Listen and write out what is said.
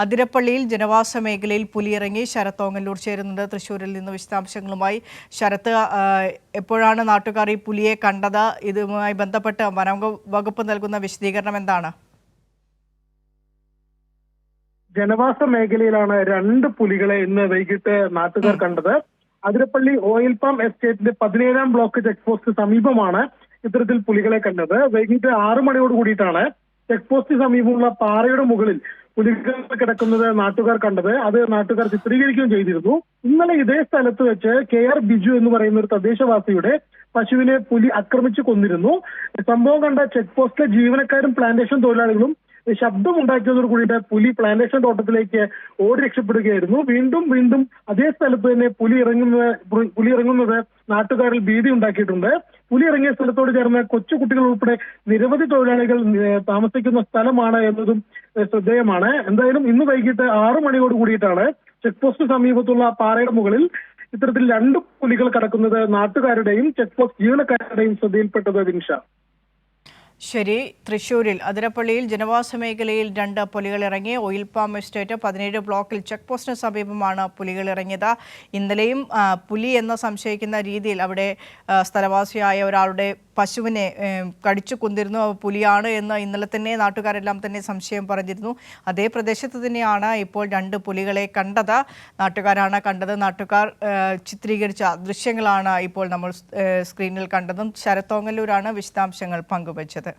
അതിരപ്പള്ളിയിൽ ജനവാസ മേഖലയിൽ പുലിയിറങ്ങി ശരത് ഓങ്ങല്ലൂർ ചേരുന്നുണ്ട്. തൃശ്ശൂരിൽ നിന്ന് വിശദാംശങ്ങളുമായി. ശരത്ത്, എപ്പോഴാണ് നാട്ടുകാർ ഈ പുലിയെ കണ്ടത്? ഇതുമായി ബന്ധപ്പെട്ട് വനം വകുപ്പ് നൽകുന്ന വിശദീകരണം എന്താണ്? ജനവാസ മേഖലയിലാണ് രണ്ട് പുലികളെ ഇന്ന് വൈകിട്ട് നാട്ടുകാർ കണ്ടത്. അതിരപ്പള്ളി ഓയിൽ പാം എസ്റ്റേറ്റിന്റെ 17ാം ബ്ലോക്ക് ചെക്ക് പോസ്റ്റ് സമീപമാണ് ഇത്തരത്തിൽ പുലികളെ കണ്ടത്. വൈകിട്ട് 6 മണിയോട് കൂടിയിട്ടാണ് ചെക്ക് പോസ്റ്റ് സമീപമുള്ള പാറയുടെ മുകളിൽ പുലികൾ കിടക്കുന്നത് നാട്ടുകാർ കണ്ടത്. അത് നാട്ടുകാർ ചിത്രീകരിക്കുകയും ചെയ്തിരുന്നു. ഇന്നലെ ഇതേ സ്ഥലത്ത് വെച്ച് KR ബിജു എന്ന് പറയുന്ന ഒരു തദ്ദേശവാസിയുടെ പശുവിനെ പുലി ആക്രമിച്ചു കൊന്നിരുന്നു. സംഭവം കണ്ട ചെക്ക് പോസ്റ്റിലെ ജീവനക്കാരും പ്ലാന്റേഷൻ തൊഴിലാളികളും ശബ്ദമുണ്ടാക്കിയതോട് കൂടിയിട്ട് പുലി പ്ലാന്റേഷൻ തോട്ടത്തിലേക്ക് ഓടി രക്ഷപ്പെടുകയായിരുന്നു. വീണ്ടും അതേ സ്ഥലത്ത് തന്നെ പുലി ഇറങ്ങുന്നത് നാട്ടുകാരിൽ ഭീതി ഉണ്ടാക്കിയിട്ടുണ്ട്. പുലി ഇറങ്ങിയ സ്ഥലത്തോട് ചേർന്ന് കൊച്ചുകുട്ടികൾ ഉൾപ്പെടെ നിരവധി തൊഴിലാളികൾ താമസിക്കുന്ന സ്ഥലമാണ് എന്നതും ശ്രദ്ധേയമാണ്. എന്തായാലും ഇന്ന് വൈകിട്ട് 6 മണിയോട് കൂടിയിട്ടാണ് ചെക്ക് പോസ്റ്റ് സമീപത്തുള്ള പാറയുടെ മുകളിൽ ഇത്തരത്തിൽ രണ്ട് പുലികൾ കടക്കുന്നത് നാട്ടുകാരുടെയും ചെക്ക് പോസ്റ്റ് ജീവനക്കാരുടെയും ശ്രദ്ധയിൽപ്പെട്ടത്. വിൻഷ. ശരി, തൃശ്ശൂരിൽ അതിരപ്പള്ളിയിൽ ജനവാസ മേഖലയിൽ 2 പുലികൾ ഇറങ്ങി. ഓയിൽ പാം എസ്റ്റേറ്റ് 17 ബ്ലോക്കിൽ ചെക്ക് പോസ്റ്റിന് സമീപമാണ് പുലികൾ ഇറങ്ങിയത്. ഇന്നലെയും പുലി എന്ന് സംശയിക്കുന്ന രീതിയിൽ അവിടെ സ്ഥലവാസിയായ ഒരാളുടെ പശുവിനെ കടിച്ചു കൊന്നിരുന്നു. പുലിയാണ് എന്ന് ഇന്നലെ തന്നെ നാട്ടുകാരെല്ലാം തന്നെ സംശയം പറഞ്ഞിരുന്നു. അതേ പ്രദേശത്ത് തന്നെയാണ് ഇപ്പോൾ 2 പുലികളെ കണ്ടത്. നാട്ടുകാരാണ് കണ്ടത്. നാട്ടുകാർ ചിത്രീകരിച്ച ദൃശ്യങ്ങളാണ് ഇപ്പോൾ നമ്മൾ സ്ക്രീനിൽ കണ്ടതും. ശരത് ഓങ്ങല്ലൂരാണ് വിശദാംശങ്ങൾ പങ്കുവച്ചത്.